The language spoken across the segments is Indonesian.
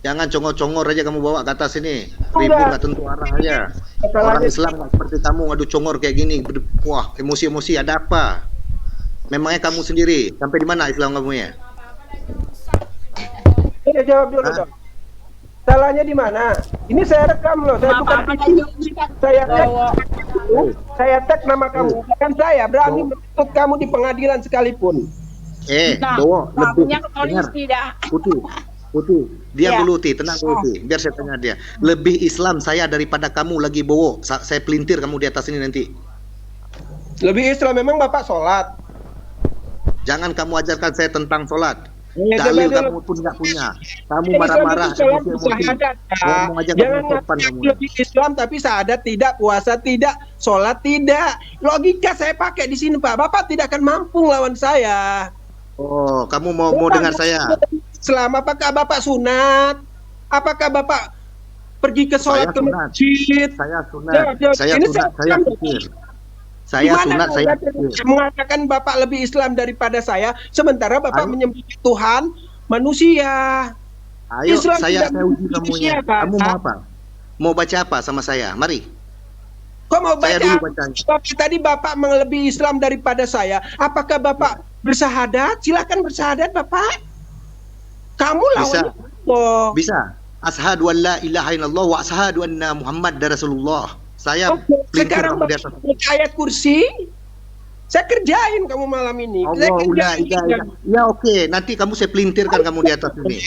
Jangan congor-congor aja kamu bawa ke atas ini. Ribut Enggak. nggak tentu arah aja. Orang Masalahnya Islam nggak seperti kamu ngadu congor kayak gini. Wah, emosi-emosi ada apa? Memangnya kamu sendiri sampai di mana Islam kamu ya? saya jawab dulu Hah? dong. Salahnya di mana? Ini saya rekam loh, saya bukan saya tag, saya tag nama kamu, bukan saya berani menuntut kamu di pengadilan sekalipun. Bowo, lebih punya polisi dah. Putih, Putih. Dia Ya. dulu, Ti, tenang dulu, Ti. Biar saya tanya dia. Lebih Islam saya daripada kamu lagi Bowo. Saya pelintir kamu di atas ini nanti. Lebih Islam memang Bapak sholat. Jangan kamu ajarkan saya tentang sholat. Ya, Dalil coba kamu dulu. pun nggak punya. Kamu Islam marah-marah, itu sholat emosi-emosi. syahadat, ya. Ngomong aja Jangan kamu sopan ngaku kamu. lebih Islam tapi syahadat tidak, puasa tidak, sholat tidak. Logika saya pakai di sini Pak. Bapak tidak akan mampu lawan saya. Oh, kamu mau dengar saya? Islam, apakah Bapak sunat? Apakah Bapak pergi ke sholat Saya ke sunat. masjid? Saya sunat, Ya, saya ini sunat, saya saya- pikir. Saya Gimana sunat, saya Anda pikir. mengatakan Bapak lebih Islam daripada saya, sementara Bapak Ayo. menyembah Tuhan manusia. Ayo, Islam saya tidak uji kamu manusia, ya. Pak. Kamu mau apa? Mau baca apa sama saya? Mari. Kok mau Saya baca? dulu bacanya. Bapak tadi Bapak melebihi Islam daripada saya. Apakah Bapak bersahadat? Silakan bersahadat, Bapak. Kamu Bisa. lawannya Allah. Bisa. Asyhadu an la ilaha illallah wa asyhadu anna Muhammad Rasulullah. Saya Oke, pelintir sekarang kamu di Bapak atas. baca ayat kursi. Saya kerjain kamu malam ini. Saya Allahu la kerjain. ilaha illallah. Ya oke, nanti kamu saya pelintirkan kamu di atas ini.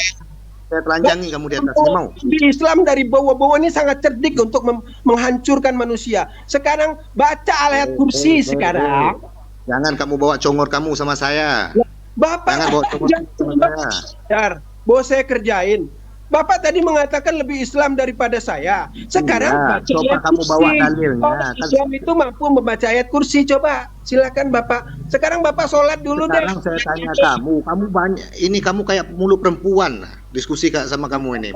Saya telanjangi kamu di atas. Saya mau. Di Islam dari Bowo-Bowo ini sangat cerdik untuk menghancurkan manusia. Sekarang baca ayat kursi sekarang. Jangan kamu bawa congor kamu sama saya. Bapak Jangan bawa congor sama saya. Bentar, bahwa saya kerjain. Bapak tadi mengatakan lebih Islam daripada saya. Sekarang Iya, baca coba ayat kamu kursi. bawa dalilnya, Orang kan. Islam itu mampu membaca ayat kursi. Coba, silakan Bapak. Sekarang Bapak sholat dulu Sekarang deh. saya tanya kamu banyak ini kamu kayak mulut perempuan diskusi sama kamu ini.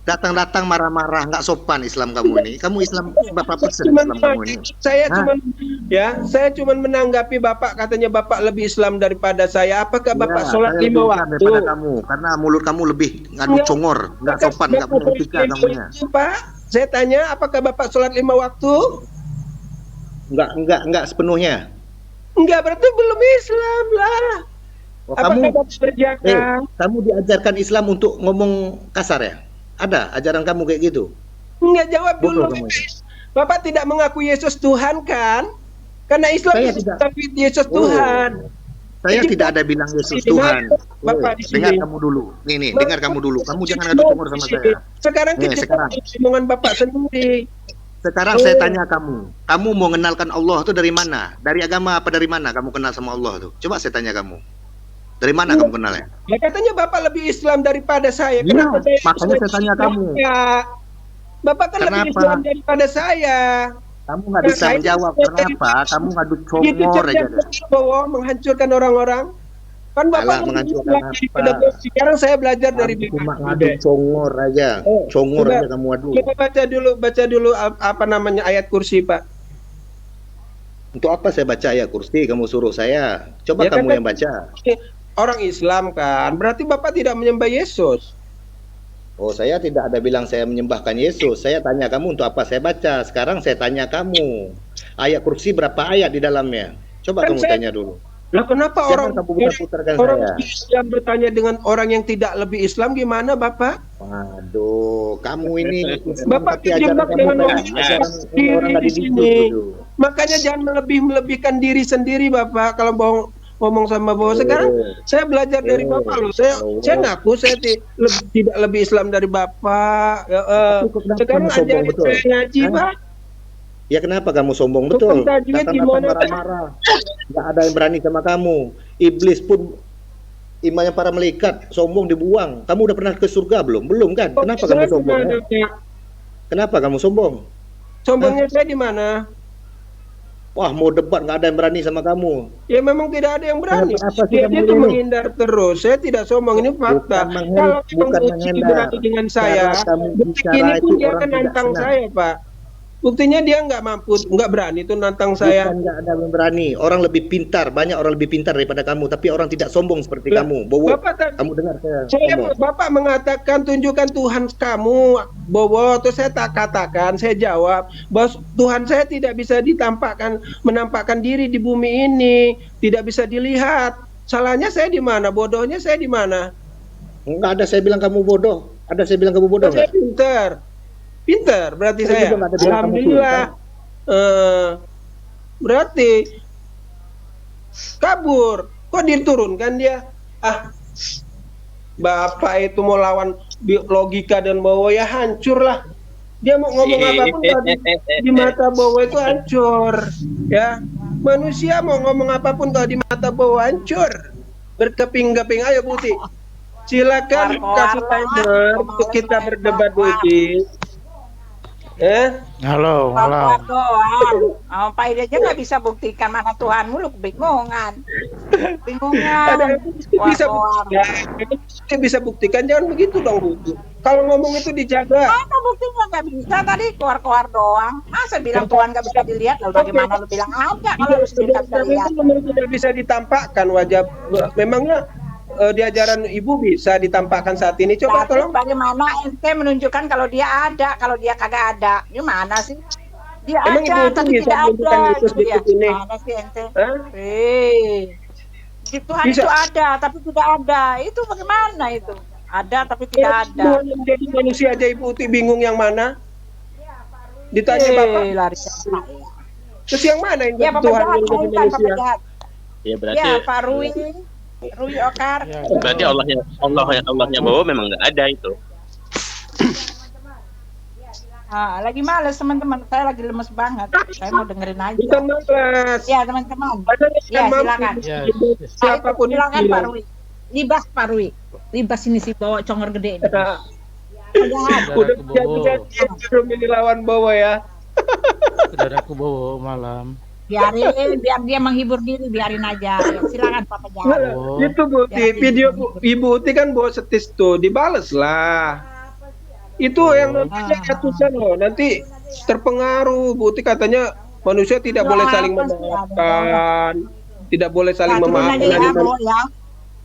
Datang-datang marah-marah, nggak sopan Islam kamu ini. Kamu Islam berapa persen Islam kamu ini? Saya Hah? cuma menanggapi Bapak, katanya Bapak lebih Islam daripada saya. Apakah Bapak Ya, sholat saya 5 lebih waktu? daripada kamu karena mulut kamu lebih ngadu Enggak. congor, nggak sopan, nggak punya etika kamunya. Pak, saya tanya, apakah Bapak sholat 5 waktu? Nggak sepenuhnya. Enggak, berarti belum Islam lah. Oh, Apakah kamu Bapak berjaga? kamu diajarkan Islam untuk ngomong kasar ya? Ada ajaran kamu kayak gitu? Enggak, jawab Bodoh dulu. kamu. Bapak tidak mengaku Yesus Tuhan kan? Karena Islam Saya itu tidak. tapi Yesus Oh. Tuhan. Saya Jadi, tidak ada bilang Yesus di Tuhan. mana Bapak di sini? Dengar kamu dulu. Nih, dengar kamu dulu. Kamu jangan ngadu congor sama saya. Sekarang Nih, kita sekarang. omongan Bapak sendiri. Sekarang saya tanya kamu mau mengenalkan Allah itu dari mana? Dari agama apa dari mana kamu kenal sama Allah tuh? Coba saya tanya kamu. Dari mana kamu kenalnya? Ya, katanya Bapak lebih Islam daripada saya. Iya, Kenapa saya makanya saya tanya kamu. Ya. Bapak kan lebih Kenapa? Islam daripada saya. Kamu nggak bisa Saya- menjawab. Kenapa? Kamu ngadu Itu congor aja deh. bahwa menghancurkan orang-orang. Kan Bapak Alah, lebih menghancurkan Islam daripada apa? saya. Sekarang saya belajar dari Kamu cuma Bapak. ngadu congor aja. Congor Coba- aja kamu adu. Coba baca dulu apa namanya ayat kursi, Pak. Untuk apa saya baca ya kursi? Kamu suruh saya. Coba Ya, kamu kan- yang baca. Orang Islam kan, berarti Bapak tidak menyembah Yesus. Oh, saya tidak ada bilang saya menyembahkan Yesus. Saya tanya kamu untuk apa saya baca. Sekarang saya tanya kamu. Ayat kursi berapa ayat di dalamnya? Coba Kan kamu saya- tanya dulu. Lah kenapa Jangan orang kamu putar-putarkan orang saya. Islam bertanya dengan orang yang tidak lebih Islam gimana, Bapak? Waduh, kamu ini Islam Bapak tapi ajaran dijebak kamu dengan kayak orang ajaran sendiri orang nggak di dididik sini. gitu. Makanya jangan melebihkan diri sendiri, Bapak. Kalau ngomong sama Bapak sekarang, saya belajar dari Bapak loh. Saya ngaku saya tidak lebih Islam dari Bapak. Kenapa Sekarang kamu sombong ajarin betul? saya ngaji, Hah? Pak. Ya kenapa kamu sombong Hukum betul? tajwid Datang-datang gimana, Pak? marah-marah. Nggak ada yang berani sama kamu. Iblis pun imamnya para malaikat sombong dibuang. Kamu udah pernah ke surga belum? Belum kan? Kenapa kamu Saya sombong? gimana, Ya? Pak? Kenapa kamu sombong? Sombongnya saya di mana? Wah, mau debat nggak ada yang berani sama kamu. Ya memang tidak ada yang berani. Apa sih Dia kamu itu ini? menghindar terus. Saya tidak sombong, ini fakta. Kalau Bukan Bang Uci menghindar. berani dengan saya, Cara kamu detik bicara ini pun itu dia orang akan tidak nantang senang. saya, Pak. Buktinya dia nggak mampu, nggak berani tuh nantang saya. Bukan nggak ada yang berani. Orang lebih pintar, banyak orang lebih pintar daripada kamu, tapi orang tidak sombong seperti Lah, kamu. Bowo, Bapak kamu dengar saya ngomong. Bapak mengatakan tunjukkan Tuhan kamu, Bowo. Terus saya tak katakan, saya jawab bahwa Tuhan saya tidak bisa menampakkan diri di bumi ini, tidak bisa dilihat. Salahnya saya di mana? Bodohnya saya di mana? Enggak ada saya bilang kamu bodoh. Ada saya bilang kamu bodoh Saya nggak? pintar berarti Saya saya. juga nggak ada bilang kamu Alhamdulillah. Berarti kabur. Kok diturunkan dia? Bapak itu mau lawan logika dan Bowo ya hancur lah. Dia mau ngomong apapun kalau di mata Bowo itu hancur. Ya, manusia mau ngomong apapun kalau di mata Bowo hancur. Berkeping-keping. Ayo Putih, silakan kasih timer untuk kita berdebat Putih. Halo, Kuat doang. Pak Ide aja nggak bisa buktikan mana Tuhanmu, lu kebingungan. Ada bisa bisa buktikan, jangan begitu dong Bu. Kalau ngomong itu dijaga. Mana buktinya nggak bisa tadi keluar doang. Masa bilang Tuhan nggak bisa dilihat, lalu bagaimana lu bilang ada kalau lu sendiri nggak bisa lihat? Itu memang tidak bisa ditampakkan wajah. Memangnya di ajaran Ibu bisa ditampakkan saat ini? Coba Tapi tolong. bagaimana ente menunjukkan kalau dia ada, kalau dia kagak ada? Gimana sih? Dia Emang ada Ibu tapi bisa tidak menunjukkan ada. Yesus di Itu dia. ini? Mana sih ente? Hah? Tuhan Bisa. itu ada tapi tidak ada. Itu bagaimana itu? Ada tapi tidak ada. Yang jadi manusia aja Ibu Uti bingung yang mana? Ditanya Bapak, Lari. terus yang mana yang Ya, jadi Bapak Tuhan jahat, yang jadi bukan Bapak manusia? jahat. Ya berarti Ya, Pak Rui Okar. Ya, berarti Allahnya Bowo memang nggak ada itu. Lagi males teman-teman, saya lagi lemes banget. Saya mau dengerin aja. Bukan malas. Ya, teman-teman. Ada yang Ya, mampu silakan. Ya, siapapun Silakan itu. Pak Rui. Libas Pak Rui. Libas ini si bawa congor gede ini. Nah, Jahat. udah Saudaraku Bowo, belum ini lawan Bowo ya. saudaraku Bowo malam. Biar dia menghibur diri, biarin aja. Ya, silakan Papa jahat. Oh. Itu Bu Uti, video Ibu Uti kan bawa setis tuh, dibales lah. Itu yang nantinya ratusan loh, nanti terpengaruh. Bu Uti katanya manusia tidak boleh saling memaafkan, tidak boleh saling memaafkan. Ya, Bo, ya.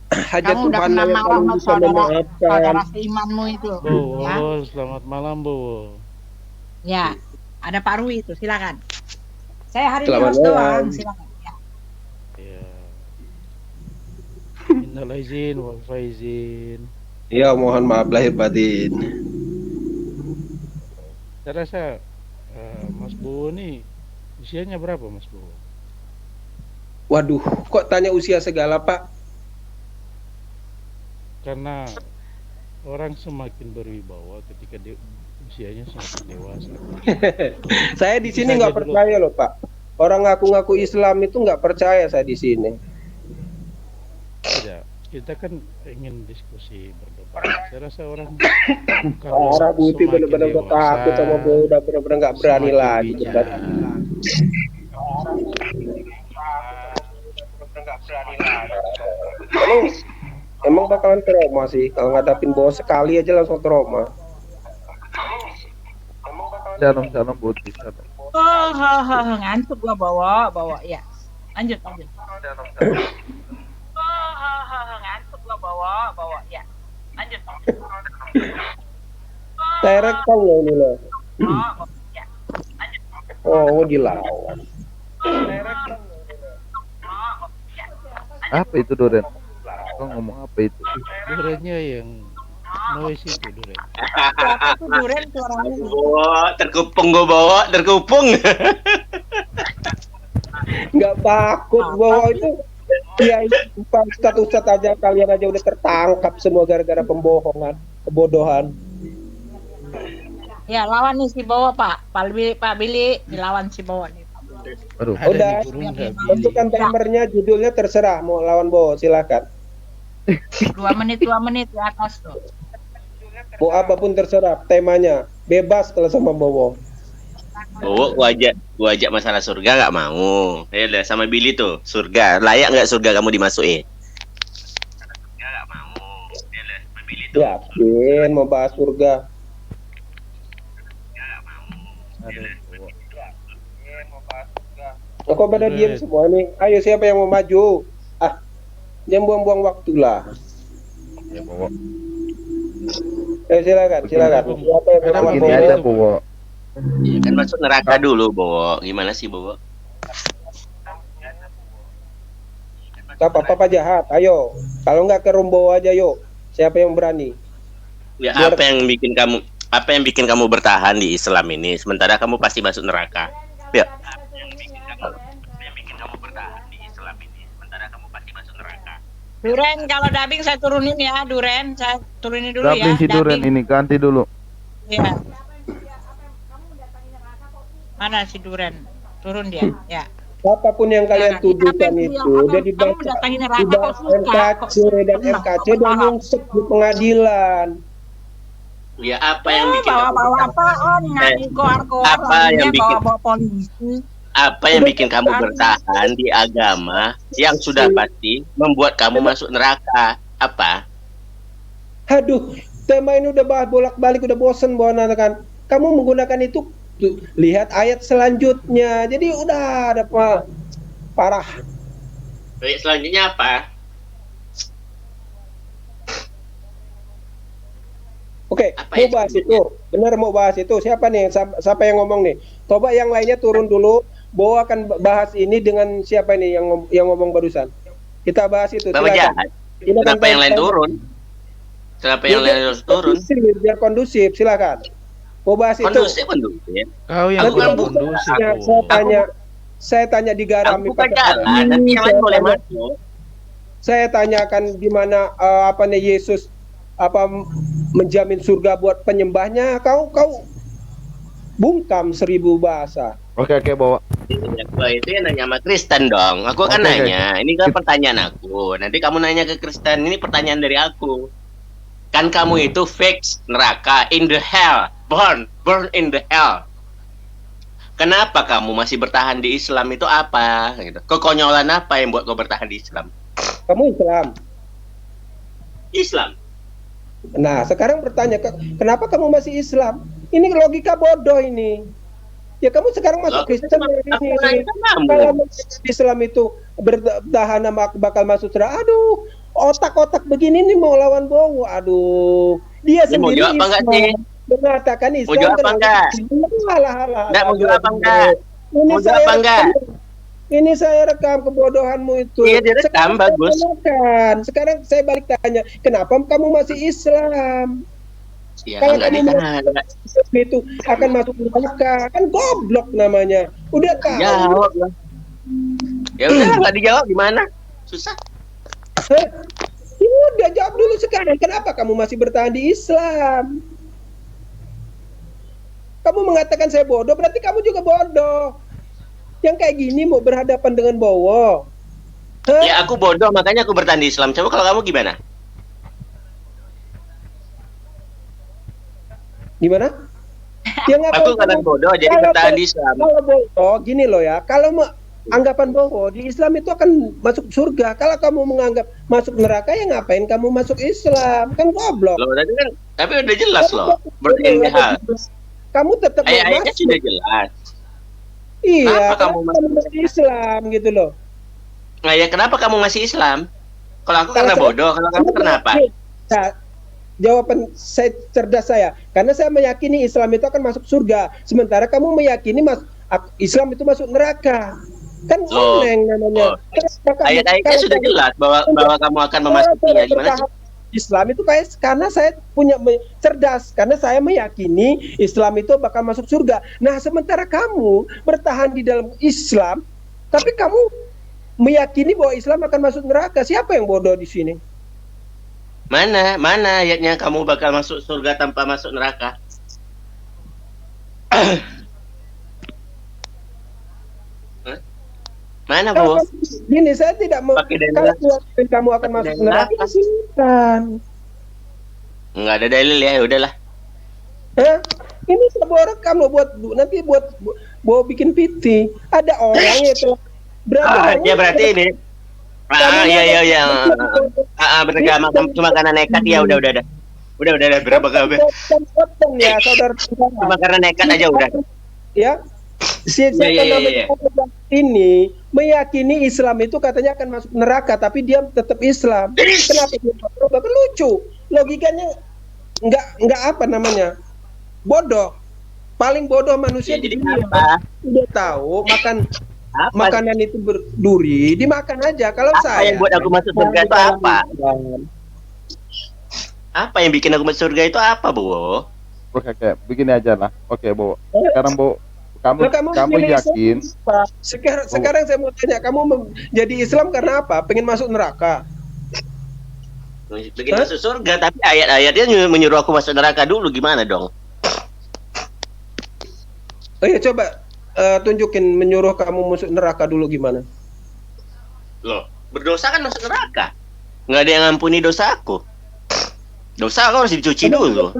Hajat Kamu udah Tuhan kena yang marah paling sama bisa memaafkan. saudara seimanmu itu. Bowo, Ya. selamat malam Bowo. Ya, ada Pak Rui itu, silakan. Saya hari ini Selamat host doang, malam. silakan. Ya. Ya. Innal aizin wal faizin. Ya, mohon maaf lahir batin. Saya rasa Mas Bowo nih usianya berapa Mas Bowo? Waduh, kok tanya usia segala Pak? Karena orang semakin berwibawa ketika usianya semakin dewasa. Saya di sini Bisa nggak aja percaya loh Pak. Orang ngaku-ngaku Islam itu nggak percaya saya di sini. Tidak, kita kan ingin diskusi berdebat. Saya rasa orang Orang Putih semakin benar-benar dewasa, takut sama Bowo, udah benar-benar nggak berani semakin lagi. bijak. Emang bakalan trauma sih kalau ngadapin Bowo sekali aja langsung trauma. Shalom Putih. Ngantuk gua bawa, ya. Lanjut. Ngantuk gua bawa, ya. Lanjut. Saya rekam loh ini loh. Ya. Oh, dilawan. Apa itu Duren? Kau ngomong apa itu? Durennya yang noise itu Duren. Siapa tuh Duren tuh orangnya? Bowo, terkupung gue Bowo, terkupung. Nggak takut Bowo itu. Ya, ustadz aja kalian aja udah tertangkap semua gara-gara pembohongan, kebodohan. Ya, lawan nih si Bowo, Pak. Pak Billy dilawan si Bowo nih. Aduh, Ada Udah. di burung nggak Billy? Tentukan timernya, judulnya terserah mau lawan Bowo, silakan. 2 menit di atas tuh. Mau apapun terserah, temanya bebas kalau sama Bowo. Bowo, gua ajak masalah surga nggak mau. Ya udah sama Billy tuh, surga layak nggak surga kamu dimasukin? Nggak mau. Ya udah sama Billy tuh. Yakin mau bahas surga? Ada Bowo. Kok pada Duren. diam semua nih? Ayo siapa yang mau maju? Ah, jangan buang-buang waktu lah. Ya bawa. Silakan. Siapa yang Ada melawan Gini Bowo aja itu. bawa. Iya kan masuk neraka dulu, Bowo. Gimana sih, Bowo? Papa jahat, ayo. Kalau nggak ke Rombo aja, yuk. Siapa yang berani? Ya, Biar- apa yang bikin kamu bertahan di Islam ini sementara kamu pasti masuk neraka? Ya. Apa yang bikin kamu bertahan di Islam ini sementara kamu pasti masuk neraka? Duren, kalau dubbing saya turunin ya, Duren. Saya turunin dulu ya. Dubbing si Duren ini ganti dulu. Ya. Mana si Duren? Turun dia. Ya. Apapun yang kalian tuduhkan itu udah kamu mendatangi neraka kok dibahas suka. MKC dan MKC dan nyungsep di pengadilan. Ya apa yang bikin kamu bawa apaan? Ngadi koar-koar. apa yang bikin- bawa polisi. apa yang bikin kamu bertahan di agama yang sudah pasti membuat kamu masuk neraka? Apa? Aduh, tema ini udah bahas bolak-balik, udah bosen bawa kan. Kamu menggunakan itu, tuh, lihat ayat selanjutnya. Jadi udah ada parah. Baik, selanjutnya apa? Oke, Apa mau itu bahas selanjutnya? itu. Bener mau bahas itu. Siapa nih? Siapa yang ngomong nih? Coba yang lainnya turun dulu. Bawa akan bahas ini dengan siapa nih yang ngomong barusan. Kita bahas itu. Bapak Silakan. jahat. Ini Kenapa kan yang lain turun? Kenapa yang lain harus turun? Biar kondusif, silakan. Mau bahas itu. Kondusif. Kau yang Aku kan kurang kondusif. Saya tanya digarami Aku bukan pakai jalan, nanti yang lain boleh masuk. Saya tanyakan gimana Yesus menjamin surga buat penyembahnya, kau bungkam 1000 bahasa. Oke bawa. Wah, itu yang nanya sama Kristen dong. Aku kan Oke. nanya, ini kan pertanyaan aku. Nanti kamu nanya ke Kristen, ini pertanyaan dari aku. Kan kamu itu fix neraka, in the hell, born in the hell. Kenapa kamu masih bertahan di Islam itu apa? Gitu. Kekonyolan apa yang buat kau bertahan di Islam? Kamu Islam. Islam. Nah, sekarang bertanya, kenapa kamu masih Islam? Ini logika bodoh ini. Ya kamu sekarang masuk Loh, Kristen aku nanya ke kamu. Kalau Islam itu bertahan bakal masuk neraka. Aduh, otak-otak begini nih mau lawan Bowo. Aduh, dia Ini mau sendiri jawab apa enggak Islam. sih? Mengatakan Islam. Mau jawab apa enggak? Enggak, mau jawab apa enggak? Mau jawab apa enggak? Ini saya rekam kebodohanmu itu. Iya, direkam, bagus. Sekarang saya balik tanya, kenapa kamu masih Islam? Ya, Kalau enggak kamu ditanya. itu akan masuk neraka, kan goblok namanya. Udah tahu. Jawab lah. Ya udah, enggak dijawab gimana? Susah. Hah? Ya udah jawab dulu sekarang. Kenapa kamu masih bertahan di Islam? Kamu mengatakan saya bodoh, berarti kamu juga bodoh. Yang kayak gini mau berhadapan dengan Bowo. Hah? Ya aku bodoh, makanya aku bertahan di Islam. Coba kalau kamu gimana? Gimana? Yang Aku karena bodoh jadi bertahan di Islam. Kalau Bowo, gini loh ya, kalau anggapan Bowo di Islam itu akan masuk surga. Kalau kamu menganggap masuk neraka, ya ngapain kamu masuk Islam? Kan goblok. Loh, tapi udah jelas loh. Berindah. Kamu tetap mau Ayat-ayatnya masuk. sudah jelas. Iya, Kenapa kamu kamu masuk Islam gitu loh. Nah ya kenapa kamu masih Islam? Kalau aku karena bodoh, kalau kamu kenapa? Nah, jawaban saya cerdas saya, karena saya meyakini Islam itu akan masuk surga, sementara kamu meyakini Islam itu masuk neraka. Kan Loh, aneh namanya. Ayat-ayatnya sudah jelas bahwa kamu akan memasukinya. Gimana sih? Islam itu karena saya cerdas, karena saya meyakini Islam itu bakal masuk surga. Nah, sementara kamu bertahan di dalam Islam, tapi kamu meyakini bahwa Islam akan masuk neraka. Siapa yang bodoh di sini? Mana ayatnya kamu bakal masuk surga tanpa masuk neraka? Hah? Mana, Bu? Gini, saya tidak mau Pakai dalil. kalau kamu akan masuk dalil neraka, apa? silakan. Enggak ada dalil ya, udahlah. Hah? Ini saya bawa rekam loh nanti buat bikin PT. Ada orang yang telah Ya berarti ini. Iya. Beragama cuma karena nekat ya udah. Udah berapa kali? Ya, saudara. Cuma karena nekat aja udah. Ya. Siapa Iya. namanya ini meyakini Islam itu katanya akan masuk neraka, tapi dia tetap Islam. Kenapa dia berubah? Kan lucu. Logikanya nggak apa namanya, bodoh. Paling bodoh manusia Ya, di jadi dunia. apa? Udah tahu Apa? makanan itu berduri, dimakan aja. Kalau Apa saya yang buat aku masuk surga itu apa? Apa yang bikin aku masuk surga itu apa, Bu? Oke, begini aja lah. Oke, Bo. Sekarang, Bo, Nah, kamu milih yakin? Islam. Sekarang saya mau tanya, kamu jadi Islam karena apa? Pengen masuk neraka? Bikin masuk surga, tapi ayat-ayatnya menyuruh aku masuk neraka dulu, gimana dong? Oh ya, coba tunjukin menyuruh kamu masuk neraka dulu gimana? Loh, berdosa kan masuk neraka. Nggak ada yang ngampuni dosa aku. Dosa aku harus dicuci dulu.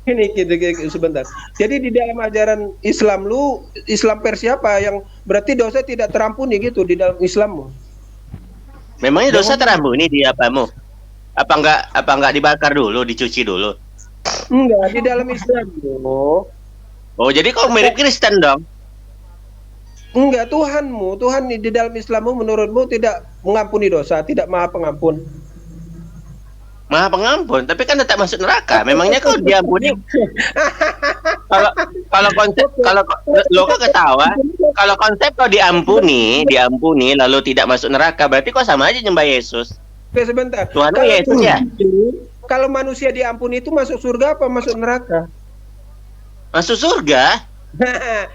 Ini gitu, sebentar. Jadi di dalam ajaran Islam lu, Islam versi apa yang berarti dosa tidak terampuni gitu di dalam Islammu? Memangnya dosa terampuni di apamu? Apa enggak dibakar dulu, dicuci dulu? Enggak, di dalam Islam. Oh, jadi kau mirip Kristen dong? Enggak, Tuhan di dalam Islammu menurutmu tidak mengampuni dosa, tidak Maha Pengampun. Maha pengampun, tapi kan tetap masuk neraka. Memangnya kau diampuni? Kalau konsep lo kok ketawa. Kalau konsep kau diampuni lalu tidak masuk neraka, berarti kau sama aja nyembah Yesus. Oke, sebentar. Tuhan Yesus ya? Kalau manusia diampuni itu masuk surga apa masuk neraka? Masuk surga?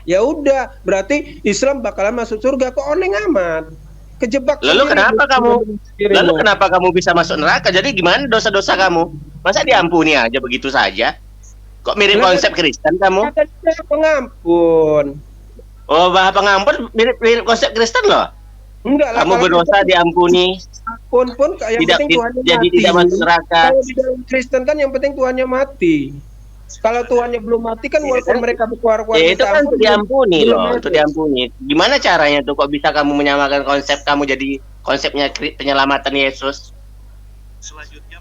Ya udah, berarti Islam bakalan masuk surga. Kok oneng amat? Kejebak. Lalu sendiri. kenapa kamu bisa masuk neraka? Jadi gimana dosa-dosa kamu? Masa diampuni aja begitu saja? Kok mirip konsep Kristen kamu? Katanya pengampun. Oh, Maha Pengampun mirip konsep Kristen loh. Enggak lah. Kamu kalau berdosa diampuni, pun yang penting Tuhannya jadi mati. tidak masuk neraka. Kalau di dalam Kristen kan yang penting Tuhannya mati. Kalau Tuhannya belum mati kan walaupun mereka berkuar-kuar Ya itu kan minta ampun, diampuni belum loh, mati. itu diampuni. Gimana caranya tuh kok bisa kamu menyamakan konsep kamu jadi konsepnya penyelamatan Yesus?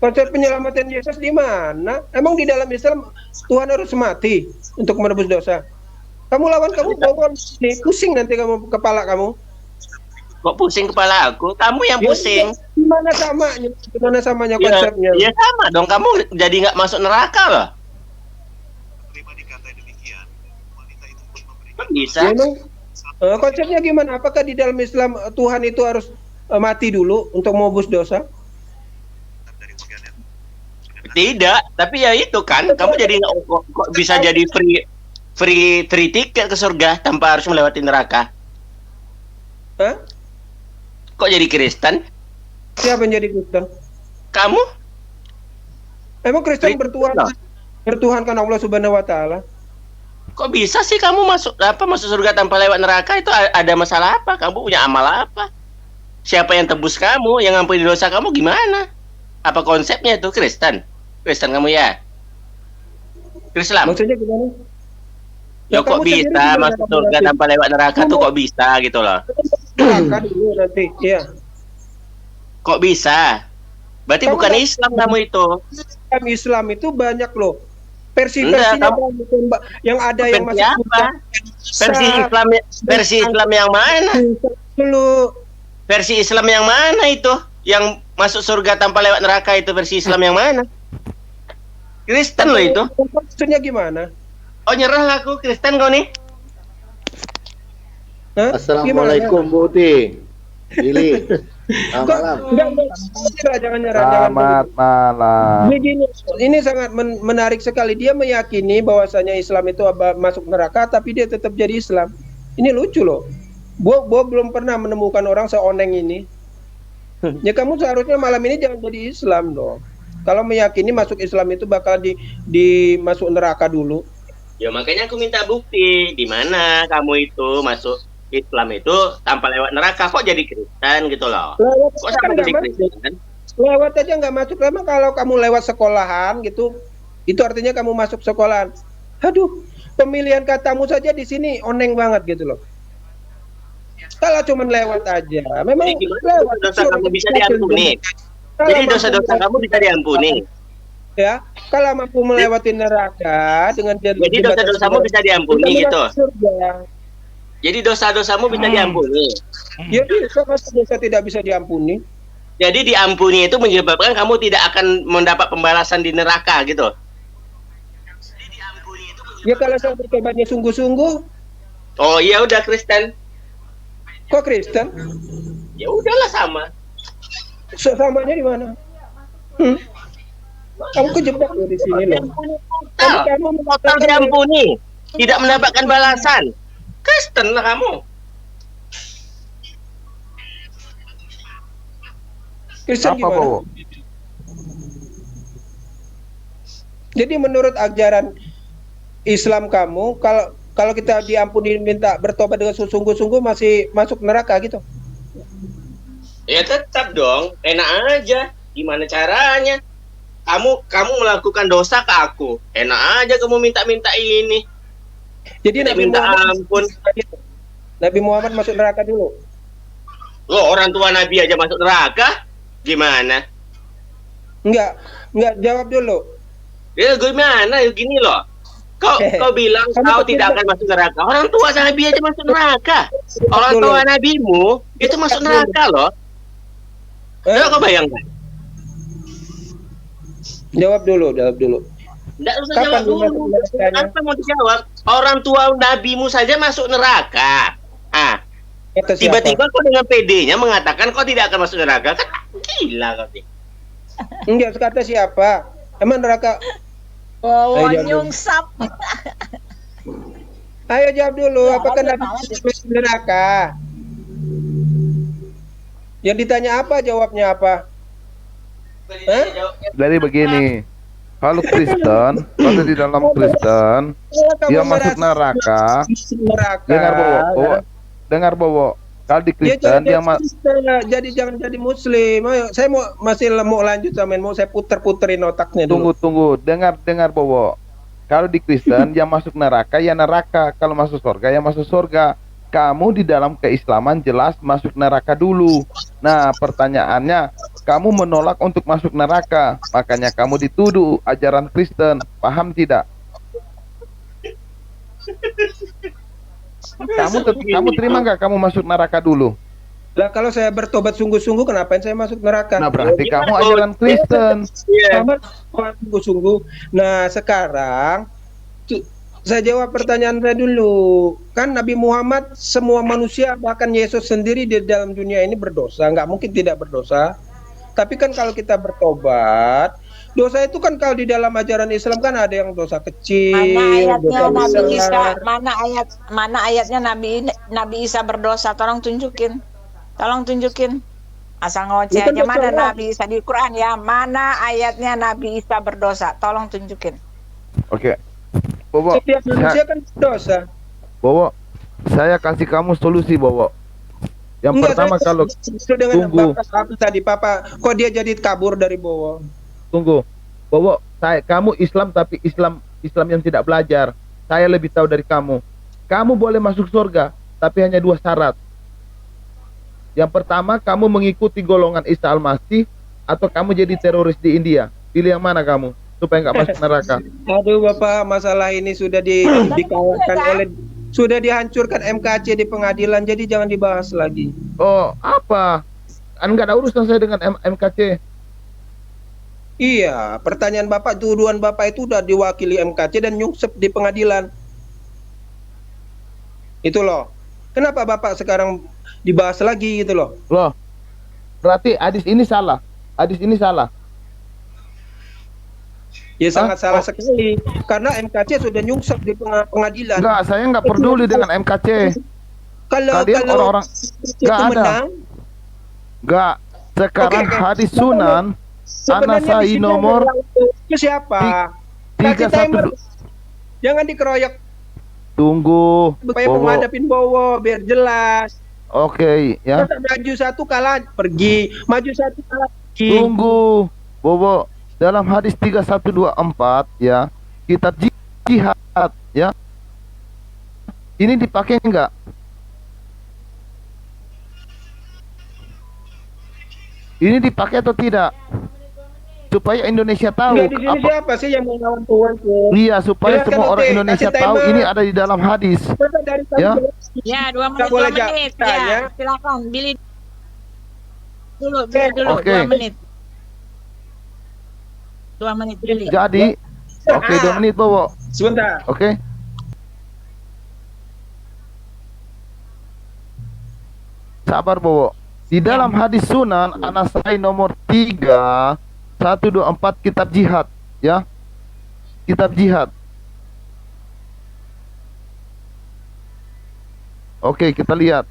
Konsep penyelamatan Yesus di mana? Emang di dalam Islam Tuhan harus mati untuk menebus dosa? Kamu lawan kamu pusing nanti kamu kepala kamu. Kok pusing kepala aku? Kamu yang pusing. Gimana samanya? Gimana samanya konsepnya? Ya sama dong, kamu jadi nggak masuk neraka loh. Kok bisa? Ya, emang konsepnya gimana? Apakah di dalam Islam Tuhan itu harus mati dulu untuk menebus dosa? Tidak, tapi ya itu kan, kamu jadi kok bisa jadi free ticket ke surga tanpa harus melewati neraka. Hah? Kok jadi Kristen? Siapa yang jadi Kristen? Kamu? Emang Kristen Kristen bertuhankan Allah Subhanahu wa taala? Kok bisa sih kamu masuk surga tanpa lewat neraka? Itu ada masalah apa? Kamu punya amal apa? Siapa yang tebus kamu? Yang ngampuni dosa kamu gimana? Apa konsepnya itu Kristen? Kristen kamu ya? Islam? Maksudnya gimana? Ya kok bisa masuk surga tanpa lewat neraka tuh kok bisa gitu loh? Neraka dulu nanti, iya. Kok bisa? Berarti bukan Islam kamu itu. Islam itu banyak loh. Enggak, Mbak, yang ada yang masuk apa? Versi Islam yang mana? Dulu. Versi Islam yang mana itu? Yang masuk surga tanpa lewat neraka itu versi Islam yang mana? Kristen loh itu. Maksudnya gimana? Oh nyerah lah aku Kristen kau nih. Hah? Assalamualaikum Bu Uti. Billy. Selamat malam. Jangan nyerah. Selamat malam. Begini, ini sangat menarik sekali. Dia meyakini bahwasanya Islam itu masuk neraka, tapi dia tetap jadi Islam. Ini lucu loh. Bo belum pernah menemukan orang seoneng ini. Ya kamu seharusnya malam ini jangan jadi Islam dong. Kalau meyakini masuk Islam itu bakal di masuk neraka dulu. Ya makanya aku minta bukti di mana kamu itu masuk Islam itu tanpa lewat neraka, kok jadi Kristen gitu loh. Kok sampai jadi Kristen? Lewat aja nggak masuk. Memang kalau kamu lewat sekolahan gitu, itu artinya kamu masuk sekolahan. Aduh, pemilihan katamu saja di sini oneng banget gitu loh. Kalau cuma lewat aja, memang lewat dosa kamu bisa diampuni. Jadi dosa-dosa kamu bisa diampuni. Ya, kalau mampu melewati neraka dengan jadi dosa-dosamu bisa diampuni gitu. Jadi dosa-dosamu bisa diampuni. Ya bisa, masa dosa tidak bisa diampuni? Jadi diampuni itu menyebabkan kamu tidak akan mendapat pembalasan di neraka gitu. Ya kalau saya bertobatnya sungguh-sungguh, Oh iya udah Kristen. kok Kristen? Ya udahlah sama. Samanya di mana? Kamu kejebak loh di sini loh. Total diampuni, tidak mendapatkan balasan. Kristen lah kamu. Kristen Apa, gimana? Bowo? Jadi menurut ajaran Islam kamu, kalau kita diampuni minta bertobat dengan sungguh-sungguh masih masuk neraka gitu? Ya tetap dong, enak aja. Gimana caranya? Kamu melakukan dosa ke aku, enak aja kamu minta-minta ini. Jadi Minta ampun. Nabi Muhammad masuk neraka dulu. Loh, orang tua Nabi aja masuk neraka? Gimana? Enggak jawab dulu. Ya gimana? Gini loh. Kau bilang kau tidak akan masuk neraka. Orang tua Nabi aja masuk neraka. Orang tua Nabimu itu masuk neraka loh. Coba kau bayangkan. Jawab dulu. Nggak usah Kapan jawab dulu. Apa mau dijawab? Orang tua Nabimu saja masuk neraka. Kata siapa? Tiba-tiba kau dengan PD-nya mengatakan kau tidak akan masuk neraka. Kan gila kau nih. Enggak, kata siapa? Emang neraka? Wawan Ayo, nyungsap. Ayo jawab dulu, Ya, apakah ada Nabi tahu. masuk neraka? Yang ditanya apa, jawabnya apa? Jadi begini, kalau Kristen, kalau di dalam Kristen, dia masuk neraka. Dengar Bowo. Kalau di Kristen dia jadi jangan jadi Muslim. Ayo, saya masih mau lanjut sampean, mau saya puter-puterin otaknya dulu. tunggu. Dengar Bowo. Kalau di Kristen dia masuk neraka ya neraka, kalau masuk surga ya masuk surga. Kamu di dalam keislaman jelas masuk neraka dulu. Nah, pertanyaannya, kamu menolak untuk masuk neraka, makanya kamu dituduh ajaran Kristen. Paham tidak? Kamu terima nggak kamu masuk neraka dulu? Lah kalau saya bertobat sungguh-sungguh, kenapa saya masuk neraka? Nah, berarti kamu ajaran Kristen. Iya. Sungguh-sungguh. Nah, sekarang saya jawab pertanyaan saya dulu. Kan Nabi Muhammad, semua manusia, bahkan Yesus sendiri di dalam dunia ini berdosa. Nggak mungkin tidak berdosa. Tapi kan kalau kita bertobat, dosa itu kan kalau di dalam ajaran Islam kan ada yang dosa kecil, Mana ayatnya dosa Nabi Isa? besar. Mana ayatnya Nabi Isa berdosa? Tolong tunjukin. Asal ngoceh Bukan aja, mana dosa. Nabi Isa di Quran ya? Mana ayatnya Nabi Isa berdosa? Tolong tunjukin. Oke. Bowo, Setiap manusia kan berdosa. Bowo, saya kasih kamu solusi, Bowo. Yang Enggak, pertama saya kalau setuju dengan tunggu. Bapak tadi, Papa, kok dia jadi kabur dari Bowo? Tunggu, Bowo, kamu Islam tapi Islam yang tidak belajar. Saya lebih tahu dari kamu. Kamu boleh masuk surga, tapi hanya 2 syarat. Yang pertama, kamu mengikuti golongan Isa Al-Masih, atau kamu jadi teroris di India. Pilih yang mana kamu, supaya nggak masuk neraka. Aduh Bapak, masalah ini sudah dikalahkan sudah dihancurkan MKC di pengadilan, jadi jangan dibahas lagi. Oh, apa? Nggak ada urusan saya dengan MKC. Iya, pertanyaan Bapak, tuduhan Bapak itu udah diwakili MKC dan nyungsep di pengadilan. Itu loh. Kenapa Bapak sekarang dibahas lagi gitu loh? Loh, berarti hadis ini salah. Ya sangat salah sekali. Karena MKC sudah nyungsep di pengadilan. Enggak, saya nggak peduli dengan MKC. Kalau Orang-orang itu nggak ada. menang, Enggak. Sekarang Oke. hadis Sunan sebenarnya di Anasai sini nomor itu siapa? Kasih 31. timer. Jangan dikeroyok Tunggu. supaya Bowo. menghadapin Bowo biar jelas. Oke, ya. Masa maju satu kalah pergi, maju satu kalah pergi. Tunggu, Bowo. Dalam hadis 3124 ya, kitab jihad ya. Ini dipakai enggak? Ini dipakai atau tidak? Supaya Indonesia tahu. Enggak, di sini siapa sih yang mau lawan Tuhan tuh? Iya, supaya Silakan, semua Oke. orang Indonesia Kasih tahu timer. ini ada di dalam hadis. Masa dari tadi Ya. Ya, 2 Nggak menit, boleh 2 menit. tanya. Ya, silakan. Billy dulu, Oke. 2 menit. 2 menit, Billy. Jadi, oke 2 menit Bowo. Sebentar. Oke. Sabar Bowo. Di dalam hadis Sunan An-Nasai nomor 3 124 kitab jihad, ya. Kitab jihad. Oke, kita lihat.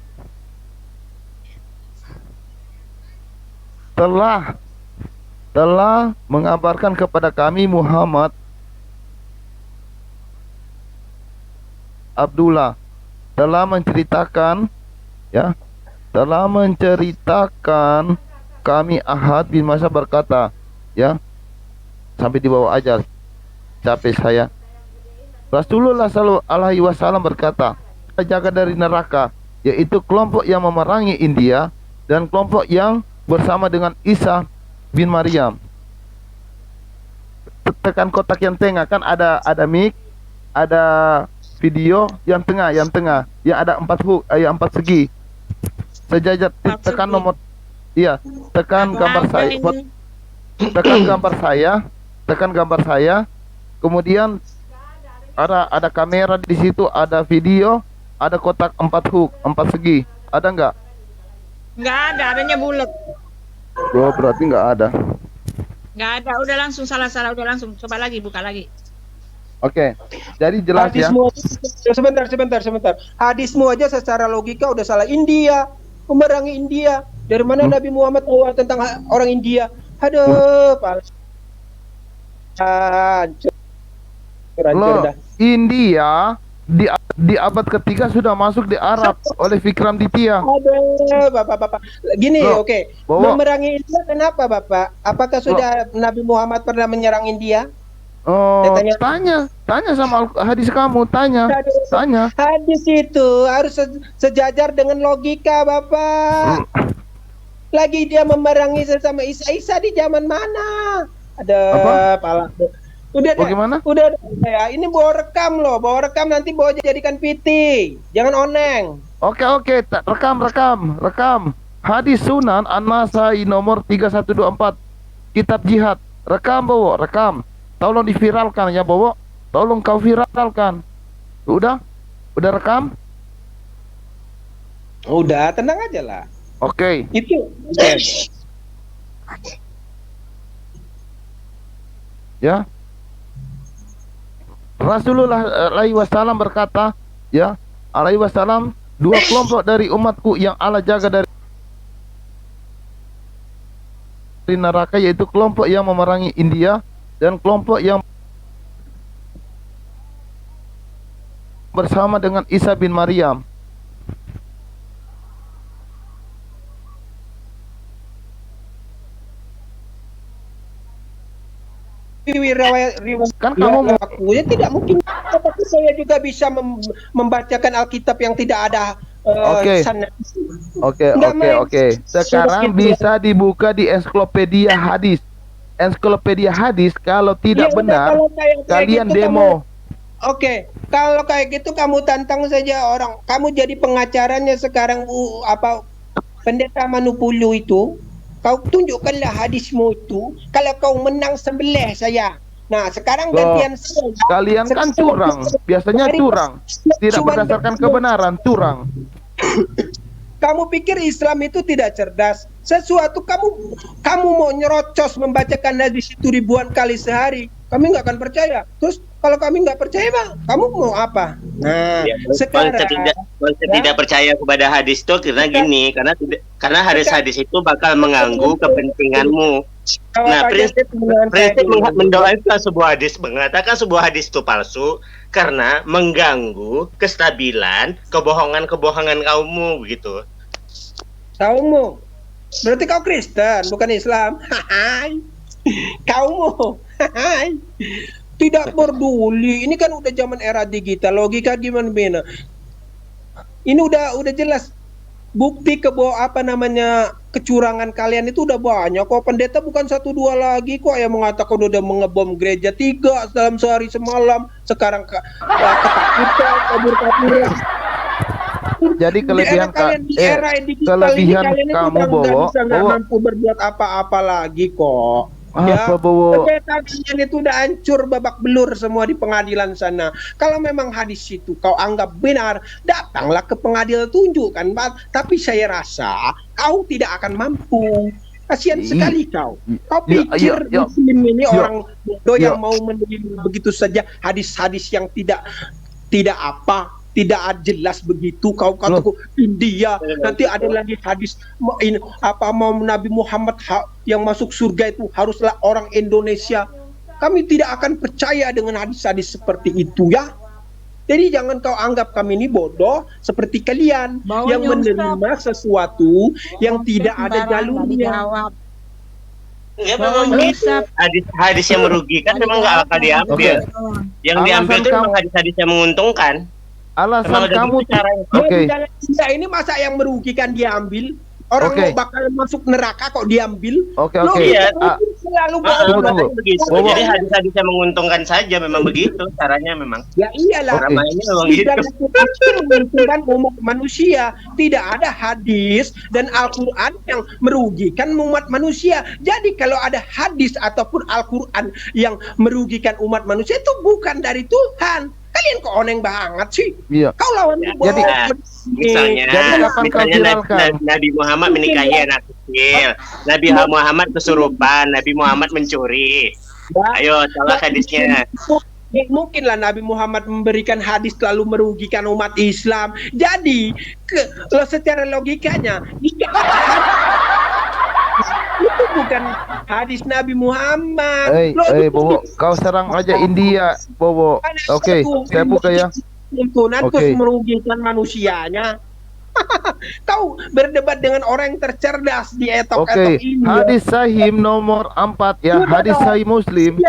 Telah mengabarkan kepada kami Muhammad Abdullah telah menceritakan, ya, telah menceritakan kami Ahad bin Masa berkata, ya, sampai di bawah ajar, capek saya. Rasulullah sallallahu alaihi wasallam berkata, jaga dari neraka, yaitu kelompok yang memerangi India dan kelompok yang bersama dengan Isa bin Maryam. Tekan kotak yang tengah, kan ada mic, ada video yang tengah, yang ada 4 segi. Sejajar, tekan nomor, iya, tekan gambar saya, tekan gambar saya, kemudian ada kamera di situ, ada video, ada kotak 4 segi, ada nggak? Nggak ada, adanya bulat. Oh, berarti nggak ada. Nggak ada, udah langsung salah, udah langsung. Coba lagi, buka lagi. Oke, jadi jelas ya. Hadismu sebentar. Hadismu aja secara logika udah salah. India, memerangi India. Dari mana Nabi Muhammad tahu tentang orang India? Aduh, hancur Loh, dah. India di abad ketiga sudah masuk di Arab oleh Vikram Ditya. Aduh, Bapak. Gini, Loh, oke. Bowo. Memerangi India kenapa, Bapak? Apakah sudah Nabi Muhammad pernah menyerang India? Oh, Tanya. tanya sama hadis kamu, tanya. Hadis itu harus sejajar dengan logika, Bapak. Lagi dia memerangi sesama Isa di zaman mana? Ada pala. Udah deh. Bagaimana? Udah ya. Ini bawa rekam nanti bawa jadikan PT. Jangan oneng. Oke, rekam. Hadis Sunan An-Nasai nomor 3124 kitab jihad. Rekam Bowo, rekam. Tolong diviralkan ya Bowo. Tolong kau viralkan. Udah rekam? Udah, tenang aja lah. Oke. Itu. Ya. Rasulullah alaihi wasallam berkata, ya, alaihi wasallam, 2 kelompok dari umatku yang Allah jaga dari neraka, yaitu kelompok yang memerangi India dan kelompok yang bersama dengan Isa bin Maryam. Riwayat Kan kamu aku ya tidak mungkin, tapi saya juga bisa membacakan Alkitab yang tidak ada Oke. sana. Oke. Sekarang bisa dibuka di ensiklopedia hadis. Ensiklopedia hadis, kalau tidak Ya, benar, kalau kayak kalian gitu demo. Oke, kalau kayak gitu kamu tantang saja orang. Kamu jadi pengacaranya sekarang, pendeta Manupulu itu. Kau tunjukkanlah hadismu itu. Kalau kau menang sembelih saya. Nah, sekarang gantian saya. Kalian kan curang, biasanya curang, tidak berdasarkan kebenaran, curang. Kamu pikir Islam itu tidak cerdas? Sesuatu kamu mau nyerocos membacakan hadis itu ribuan kali sehari, kami nggak akan percaya. Terus kalau kami nggak percaya, Bang, kamu mau apa? Nah, sekarang konsep tidak percaya kepada hadis itu karena gini, karena hadis itu bakal mengganggu kepentinganmu. Nah, prinsip mendoakan sebuah hadis, mengatakan sebuah hadis itu palsu karena mengganggu kestabilan kebohongan kaummu begitu. Kaummu, berarti kau Kristen bukan Islam. Hai, kaummu, hai, tidak peduli. Ini kan udah zaman era digital, logika gimana? Ini udah jelas. Bukti kecurangan kalian itu udah banyak kok. Pendeta bukan 1-2 lagi kok yang mengatakan udah mengebom gereja 3 dalam sehari semalam. Sekarang ketakutan, kabur-kaburan. Jadi kelebihan di era digital kelebihan ini, kalian itu kamu udah Bowo, nggak mampu berbuat apa-apa lagi kok. apa Bowo? Kalian itu udah hancur babak belur semua di pengadilan sana. Kalau memang hadis itu kau anggap benar, datanglah ke pengadilan, tunjukkan. Tapi saya rasa kau tidak akan mampu. Kasihan sekali kau. Kau pikir Muslim ini orang bodoh yang mau menerima begitu saja hadis-hadis yang tidak jelas begitu. Kau kataku India, nanti ada lagi hadis mau Nabi Muhammad yang masuk surga itu haruslah orang Indonesia. Kami tidak akan percaya dengan hadis-hadis seperti itu ya. Jadi jangan kau anggap kami ini bodoh seperti kalian yang menerima sesuatu yang tidak ada jalurnya. Enggak, memang bisa. Hadis yang merugikan memang nggak akan diambil. Yang diambil itu memang hadis-hadis yang menguntungkan. Alasan kamu Ini masa yang merugikan diambil? Orang mau bakal masuk neraka kok diambil? Iya. Selalu begitu. Jadi hadis-hadis yang menguntungkan saja memang begitu caranya memang. Ya iyalah. Ini memang gitu. Menguntungkan umat manusia. Tidak ada hadis dan Al-Quran yang merugikan umat manusia. Jadi kalau ada hadis ataupun Al-Quran yang merugikan umat manusia itu bukan dari Tuhan. Kalian kok oneng banget sih. Iya. Kau lawan Jadi misalnya Nabi Muhammad menikahi anak kecil, Nabi Muhammad kesurupan, Nabi Muhammad mencuri. Ayo salah hadisnya. Mungkinlah Nabi Muhammad memberikan hadis lalu merugikan umat Islam. Jadi secara logikanya itu bukan hadis Nabi Muhammad. Bowo, kau serang aja India, Bowo. Oke, saya buka ya. Terus merugikan manusianya. Kau berdebat dengan orang yang tercerdas di etok-etok ini. Hadis Sahih nomor 4 ya, hadis Sahih Muslim.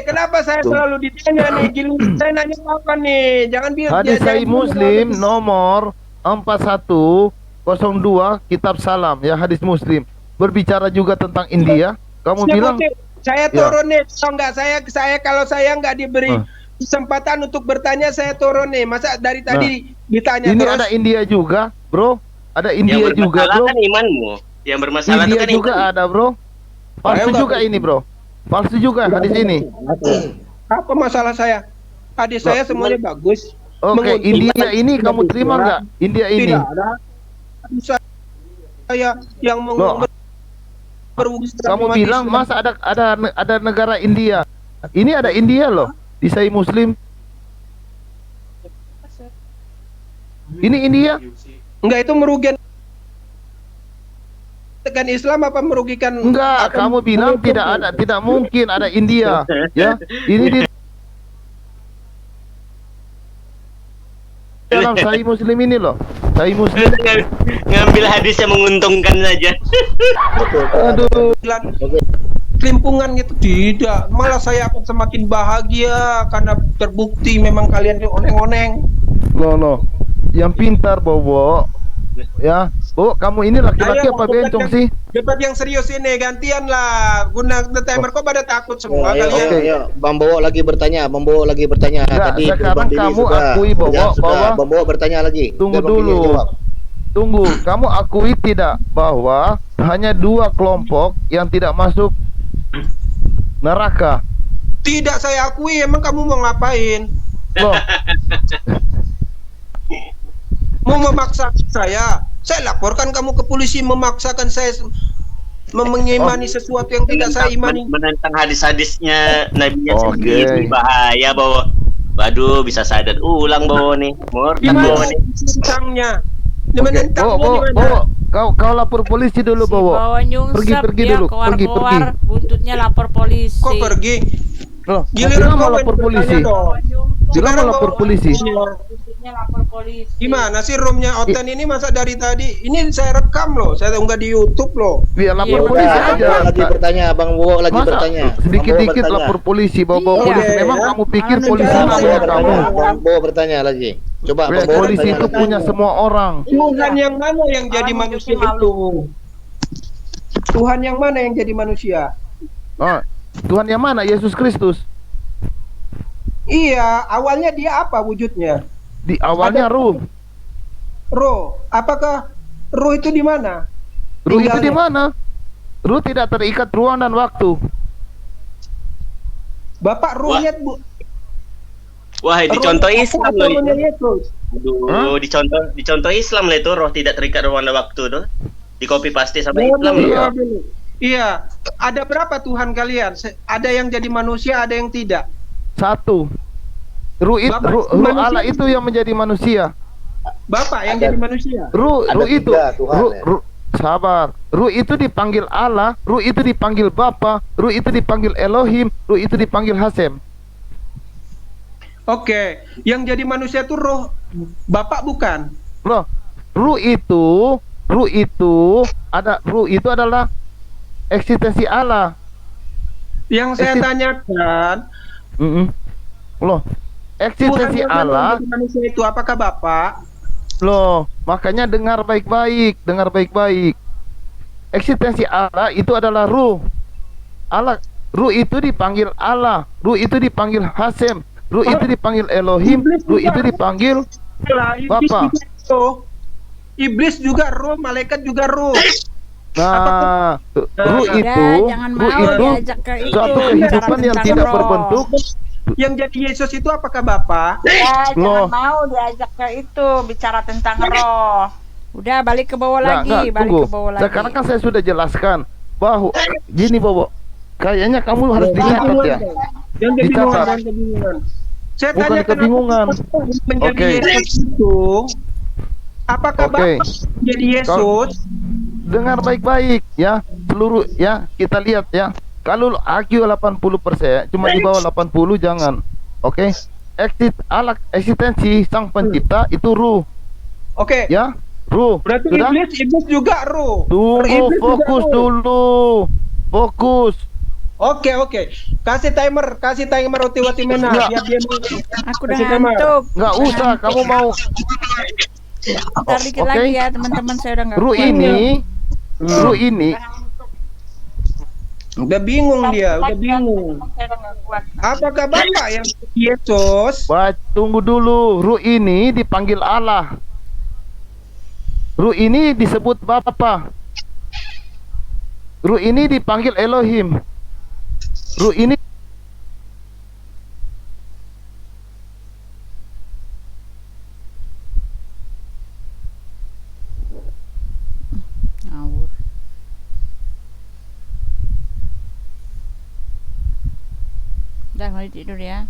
Kenapa saya selalu ditanya nih? Saya nanya apa nih? Jangan biar hadis Sahih Muslim nomor 4102 Kitab Salam ya, hadis Muslim. Berbicara juga tentang India. Kamu bilang saya turun nih, kalau saya nggak diberi kesempatan untuk bertanya, saya turun nih. Masa dari tadi ditanya ini terus? Ada India juga, bro. Ada India juga, bro. Kan imanmu. Yang bermasalah India itu kan juga ada, bro. Palsu juga ini, bro. Palsu juga hadis ini. Apa masalah saya? Hadis saya semuanya bagus. Oke, India ini kamu terima nggak? India ini? Tidak ada. Saya yang kamu bilang masa ada negara India? Ini ada India loh di Sahih Muslim. Ini India? Enggak, itu merugikan Islam apa merugikan? Enggak, kamu bilang tidak mungkin ada India. Ya, ini di dalam Sahih Muslim ini loh. Sahih Muslim ngambil hadis yang menguntungkan saja. Aduh. Kelimpungan gitu tidak, malah saya akan semakin bahagia karena terbukti memang kalian oneng-oneng. Loh. Yang pintar, Bowo. Ya, Bowo, kamu ini laki-laki apa bencong sih? Debat yang serius ini gantian lah. Guna timer kok pada takut semua kalian. Ayo, Bang Bowo lagi bertanya. Tadi sekarang kamu akui bahwa Bang Bowo bertanya lagi. Tunggu dulu. Tunggu, kamu akui tidak bahwa hanya 2 kelompok yang tidak masuk neraka? Tidak saya akui, emang kamu mau ngapain? Loh. Mau memaksa saya laporkan kamu ke polisi, memaksakan saya mengimani sesuatu yang tidak saya imani. Menentang hadis-hadisnya Nabi sendiri bahaya, Bowo. Waduh, bisa sadar ulang, Bowo nih. Murtad Bowo nih. Bowo, kau lapor polisi dulu, Bowo. Pergi dulu, pergi. Buntutnya lapor polisi. Kok pergi? Loh, giliran mau lapor polisi. Giliran mau lapor polisi. Gimana sih roomnya Oten ini masa dari tadi? Ini saya rekam loh, saya unggah di YouTube loh. Biar lapor polisi aja. Lagi bertanya, Bang Bowo lagi bertanya. Sedikit-dikit lapor polisi, bawa polisi. Memang kamu pikir polisi punya kamu? Bang Bowo bertanya lagi. Coba polisi itu punya semua orang. Tuhan yang mana yang jadi manusia itu? Tuhan yang mana yang jadi manusia? Tuhan yang mana? Yesus Kristus. Iya, awalnya dia apa wujudnya? Di awalnya ruh. Roh. Apakah roh itu di mana? Ruh itu di Tinggalnya. mana? Ruh tidak terikat ruang dan waktu. Bapak roh Wah. lihat Bu. Wah, Roh dicontoh apa Islam atau loh itu. rohnya Yesus? Aduh, dicontoh Islam lah itu, roh tidak terikat ruang dan waktu tuh. Di copy paste sama Jawab Islam dulu, loh. jawab dulu. Iya, ada berapa Tuhan kalian? Ada yang jadi manusia, ada yang tidak. Satu. Bapak, Ruh manusia. Allah itu yang menjadi manusia. Bapak yang Ada. jadi manusia. Ruh Ada itu. tiga Tuhan, ya. Sabar. Ruh itu dipanggil Allah, ruh itu dipanggil Bapa, ruh itu dipanggil Elohim, ruh itu dipanggil Hasem. Oke, yang jadi manusia itu roh Bapak bukan? Loh, ruh itu adalah eksistensi Allah. Yang saya Eksis- tanyakan, Loh, eksistensi Tuhan yang Allah. menjadi manusia itu apakah Bapak? Loh, makanya dengar baik-baik. Eksistensi Allah itu adalah ruh. Ruh itu dipanggil Allah, ruh itu dipanggil Hasem, ruh itu dipanggil Elohim, ruh itu dipanggil Iblis Bapak. juga roh. Iblis juga roh, malaikat juga roh. Nah, ruh Udah, itu, jangan ruh mau itu diajak ke itu, suatu bicara kehidupan yang tentang tidak roh. berbentuk. Yang jadi Yesus itu apakah Bapak? Ya, Loh. jangan mau diajak ke itu bicara tentang roh. Udah balik ke bawah lagi, Enggak, balik tunggu. ke bawah lagi. Sekarang kan saya sudah jelaskan bahwa gini Bobo, kayaknya kamu harus dicatat ya. Yang kebingungan, Dicatat. yang kebingungan. Saya Bukan tanya kebingungan. menjadi Oke. Yesus itu, apakah Oke. Bapak menjadi Yesus? Dengar baik-baik ya, seluruh ya, kita lihat ya. Kalau IQ 80%, cuma di bawah 80 jangan. Oke. Eksistensi sang pencipta itu ruh, Oke, ya. Ruh. berarti Sudah? iblis juga roh. Tunggu, Iblis juga fokus roh. dulu. Fokus. Oke. Kasih timer Wati Mena Enggak. biar dia Aku udah Kasih timer. ngantuk. Nggak usah, kamu mau Ntar dikit Oke. lagi ya teman-teman, saya udah nggak ruh kuat. ini Udah bingung dia, udah bingung. Apakah Bapak yang Yesus? tunggu dulu. Ruh ini dipanggil Allah. Ruh ini disebut Bapa. Ruh ini dipanggil Elohim. Ruh ini Ngawur. Udah mau tidur ya.